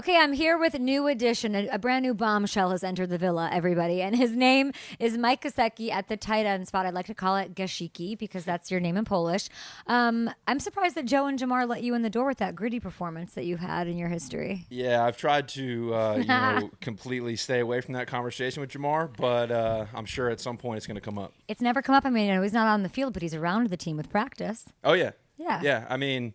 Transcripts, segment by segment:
Okay, I'm here with a new addition. A brand new bombshell has entered the villa, everybody. And his name is Mike Gesicki at the tight end spot. I'd like to call it Gesicki because that's your name in Polish. I'm surprised that Joe and JaMarr let you in the door with that gritty performance that you had in your history. Yeah, I've tried to completely stay away from that conversation with JaMarr, but I'm sure at some point it's going to come up. It's never come up. I mean, he's not on the field, but he's around the team with practice. Oh, yeah. Yeah. Yeah, I mean,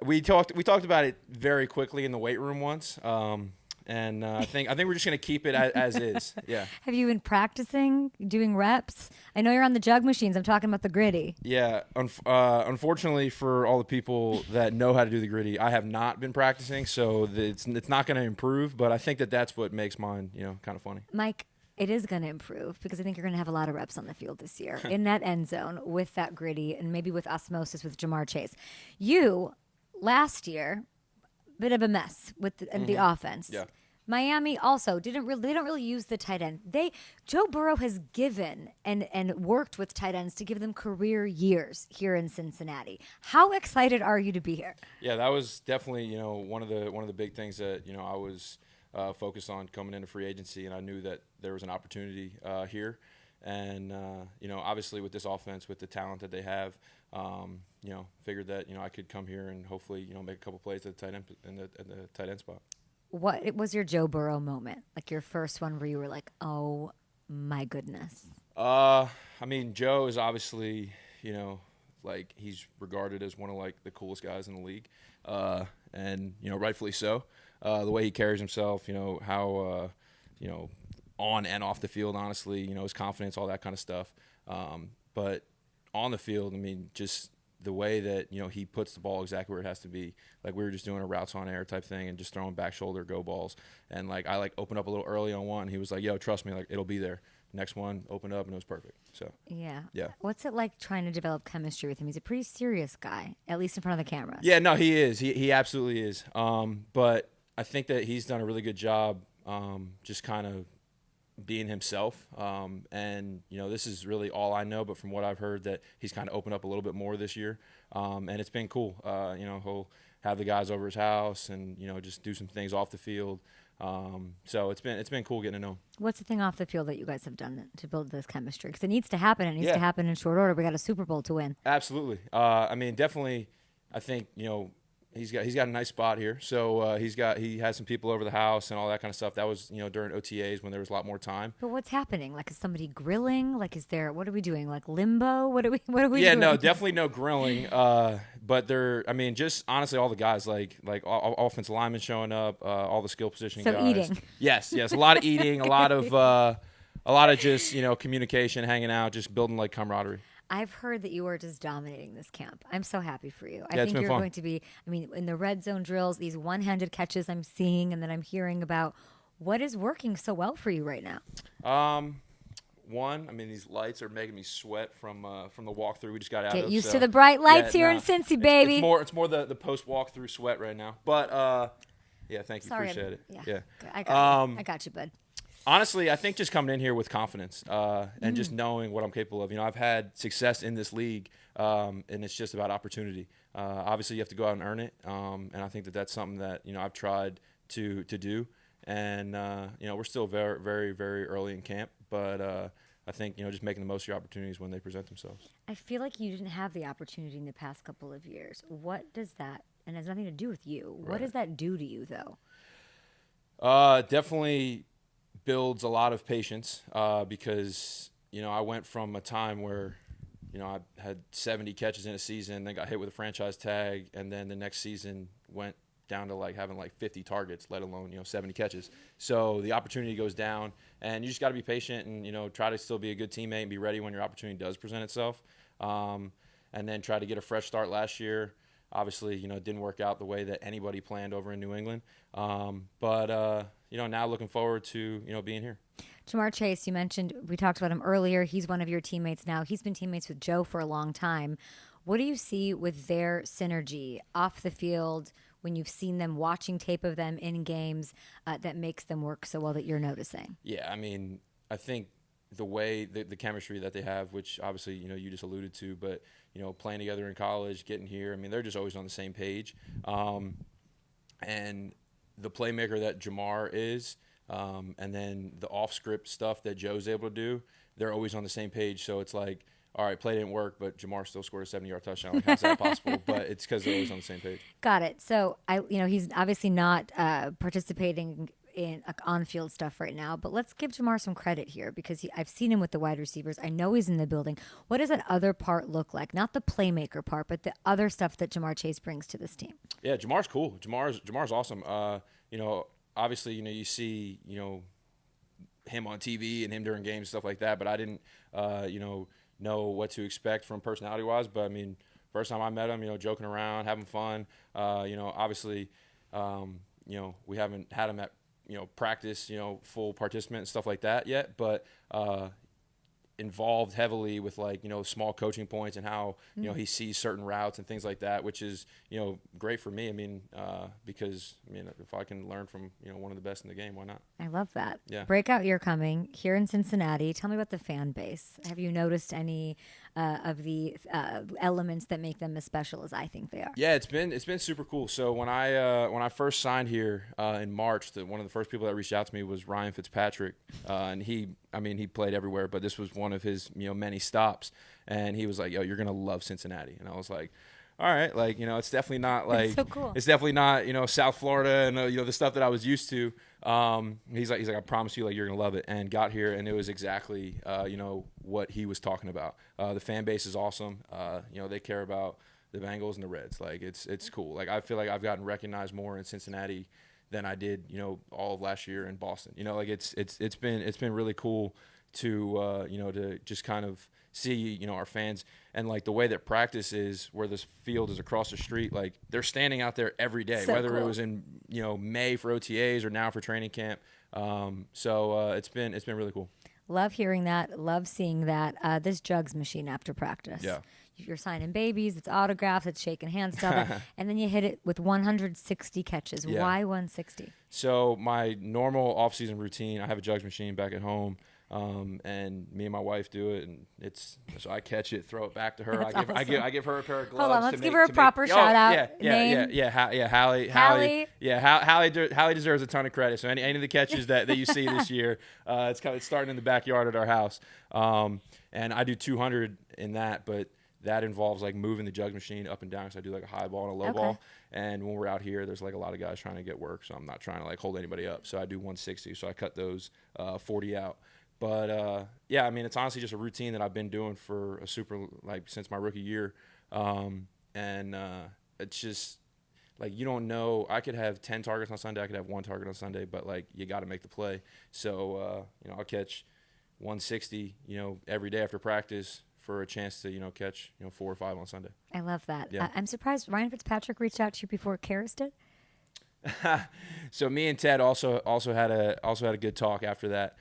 we talked about it very quickly in the weight room once, and I think we're just going to keep it as is. Yeah. Have you been practicing, doing reps? I know you're on the Jug Machines. I'm talking about the gritty. Yeah. Unfortunately for all the people that know how to do the gritty, I have not been practicing, so it's not going to improve, but I think that's what makes mine, kind of funny. Mike, it is going to improve because I think you're going to have a lot of reps on the field this year in that end zone with that gritty and maybe with osmosis with JaMarr Chase. You, last year, bit of a mess with the offense. Yeah. Miami also they don't really use the tight end. Joe Burrow has given and worked with tight ends to give them career years here in Cincinnati. How excited are you to be here? Yeah, that was definitely one of the big things that I was focused on coming into free agency, and I knew that there was an opportunity here, and obviously with this offense, with the talent that they have, figured that I could come here and hopefully make a couple plays at the tight end at the tight end spot. What was your Joe Burrow moment? Like your first one where you were like, "Oh my goodness." I mean, Joe is obviously like he's regarded as one of like the coolest guys in the league, and rightfully so. The way he carries himself, how on and off the field, honestly, his confidence, all that kind of stuff. But on the field, I mean, just the way that he puts the ball exactly where it has to be. Like we were just doing a routes on air type thing and just throwing back shoulder go balls. And like I opened up a little early on one. And he was like, "Yo, trust me, like it'll be there." Next one opened up and it was perfect. So yeah. What's it like trying to develop chemistry with him? He's a pretty serious guy, at least in front of the cameras. Yeah, no, he is. He absolutely is. But I think that he's done a really good job, just kind of being himself. And this is really all I know, but from what I've heard, that he's kind of opened up a little bit more this year. And it's been cool. He'll have the guys over his house and just do some things off the field. So it's been cool getting to know him. What's the thing off the field that you guys have done to build this chemistry? Because it needs to happen. It needs to happen in short order. We got a Super Bowl to win. Absolutely. I mean, definitely. I think he's got a nice spot here. So he has some people over the house and all that kind of stuff. That was during OTAs when there was a lot more time. But what's happening? Like, is somebody grilling? Like, what are we doing? Like limbo? What are we doing? Yeah, no, definitely no grilling. But just honestly, all the guys like all offensive linemen showing up, all the skill position guys. So eating. Yes, a lot of eating, a lot of just communication, hanging out, just building like camaraderie. I've heard that you are just dominating this camp. I'm so happy for you. I it's think been you're fun. going to be, in the red zone drills, these one-handed catches I'm seeing and that I'm hearing about. What is working so well for you right now? These lights are making me sweat from the walkthrough we just got out of. Get used to the bright lights here in Cincy, baby. It's more the post walkthrough sweat right now. But thank you. Sorry, appreciate it. Yeah. I got you, bud. Honestly, I think just coming in here with confidence and just knowing what I'm capable of. I've had success in this league, and it's just about opportunity. Obviously, you have to go out and earn it, and I think that's something that I've tried to do. And we're still very, very, very early in camp, but I think just making the most of your opportunities when they present themselves. I feel like you didn't have the opportunity in the past couple of years. What does that, and it has nothing to do with you, what does that do to you, though? Definitely builds a lot of patience because I went from a time where I had 70 catches in a season, then got hit with a franchise tag, and then the next season went down to having 50 targets, let alone 70 catches. So the opportunity goes down, and you just got to be patient and try to still be a good teammate and be ready when your opportunity does present itself. And then try to get a fresh start last year. Obviously, it didn't work out the way that anybody planned over in New England. But now looking forward to being here. JaMarr Chase, you mentioned, we talked about him earlier. He's one of your teammates now. He's been teammates with Joe for a long time. What do you see with their synergy off the field when you've seen them watching tape of them in games that makes them work so well that you're noticing? Yeah, I think the way the chemistry that they have, which obviously you just alluded to, but playing together in college, getting here, they're just always on the same page. And the playmaker that JaMarr is, and then the off-script stuff that Joe's able to do, they're always on the same page. So it's like, all right, play didn't work, but JaMarr still scored a 70-yard touchdown. Like, how's that possible? But it's because they're always on the same page. Got it. So he's obviously not participating in on-field stuff right now, but let's give JaMarr some credit here because I've seen him with the wide receivers. I know he's in the building. What does that other part look like? Not the playmaker part, but the other stuff that JaMarr Chase brings to this team. Yeah, JaMarr's cool. JaMarr's awesome. Obviously, you see, him on TV and him during games, stuff like that, but I didn't, know what to expect from personality-wise. But, I mean, first time I met him, joking around, having fun. Obviously, we haven't had him at, practice, full participant and stuff like that yet. But involved heavily with small coaching points and how he sees certain routes and things like that, which is great for me. I mean, because if I can learn from one of the best in the game, why not? I love that. Yeah. Breakout year coming here in Cincinnati. Tell me about the fan base. Have you noticed any of the elements that make them as special as I think they are? Yeah, it's been super cool. So when I first signed here in March, one of the first people that reached out to me was Ryan Fitzpatrick, and he played everywhere, but this was one of his many stops, and he was like, "Yo, you're gonna love Cincinnati," and I was like, all right, it's definitely not so cool. It's definitely not South Florida and the stuff that I was used to. He's like I promise you, you're gonna love it. And got here and it was exactly what he was talking about. The fan base is awesome. They care about the Bengals and the Reds. It's cool. I feel like I've gotten recognized more in Cincinnati than I did all of last year in Boston. It's been really cool to to just kind of see our fans and the way that practice is, where this field is across the street, they're standing out there every day, so whether cool. it was in May for OTAs or now for training camp. So it's been really cool. Love hearing that. Love seeing that. This Jug Machine after practice. Yeah. You're signing babies. It's autographs. It's shaking hands stuff. And then you hit it with 160 catches. Yeah. Why 160? So my normal off-season routine, I have a Jug Machine back at home. And me and my wife do it, and so I catch it, throw it back to her. I give her a pair of gloves. Hold on, let's give her a proper shout out. Name? Hallie. Hallie deserves a ton of credit. So any of the catches that you see this year, it's starting in the backyard at our house. And I do 200 in that, but that involves moving the Jug Machine up and down, because I do a high ball and a low ball. And when we're out here, there's a lot of guys trying to get work, so I'm not trying to hold anybody up. So I do 160. So I cut those 40 out. But it's honestly just a routine that I've been doing for a super since my rookie year, and it's just you don't know. I could have 10 targets on Sunday, I could have 1 target on Sunday, but you got to make the play. So I'll catch 160 every day after practice for a chance to catch 4 or 5 on Sunday. I love that. Yeah. I'm surprised Ryan Fitzpatrick reached out to you before Karras did. So me and Ted also had a good talk after that.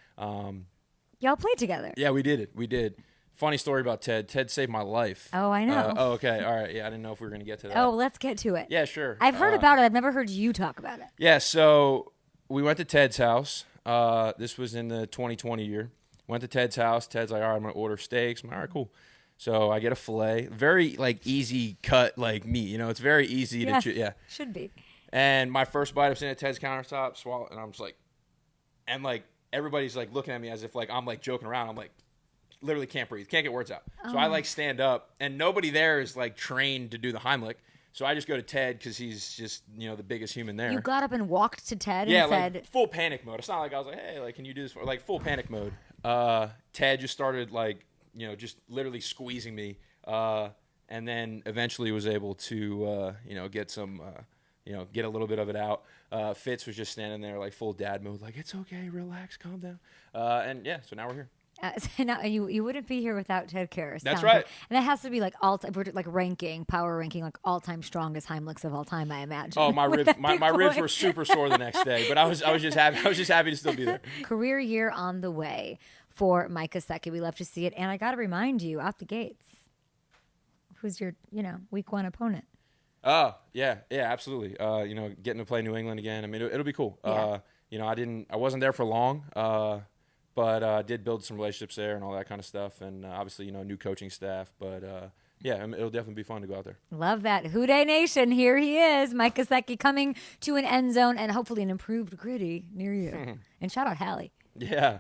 Y'all played together. Yeah, we did. Funny story about Ted. Ted saved my life. Oh, I know. Okay. All right. Yeah, I didn't know if we were going to get to that. Oh, let's get to it. Yeah, sure. I've heard about it. I've never heard you talk about it. Yeah, so we went to Ted's house. This was in the 2020 year. Went to Ted's house. Ted's like, all right, I'm going to order steaks. I'm like, all right, cool. So I get a filet. Very, easy cut, meat. It's very easy to chew. Yeah. Should be. And my first bite, I'm sitting at Ted's countertop, swallow, and I'm just everybody's looking at me as if I'm joking around. I'm literally can't breathe, can't get words out. So I stand up, and nobody there is trained to do the Heimlich. So I just go to Ted because he's just the biggest human there. You got up and walked to Ted and said, full panic mode. It's not I was hey, can you do this for full panic mode. Ted just started just literally squeezing me, and then eventually was able to get some. Get a little bit of it out. Fitz was just standing there full dad mode, it's okay, relax, calm down. And yeah, so now we're here. So now you wouldn't be here without Ted Karras. That's right. And that has to be power ranking, all-time strongest Heimlichs of all time, I imagine. Oh, my ribs were super sore the next day, but I was just happy to still be there. Career year on the way for Mike Gesicki. We love to see it. And I got to remind you, out the gates, who's your week 1 opponent? Oh, yeah, absolutely. Getting to play New England again. I mean, it'll be cool. Yeah. I wasn't there for long, but did build some relationships there and all that kind of stuff. And obviously, new coaching staff. But yeah, I mean, it'll definitely be fun to go out there. Love that. Houday Nation, here he is. Mike Gesicki coming to an end zone and hopefully an improved gritty near you. And shout out Hallie. Yeah,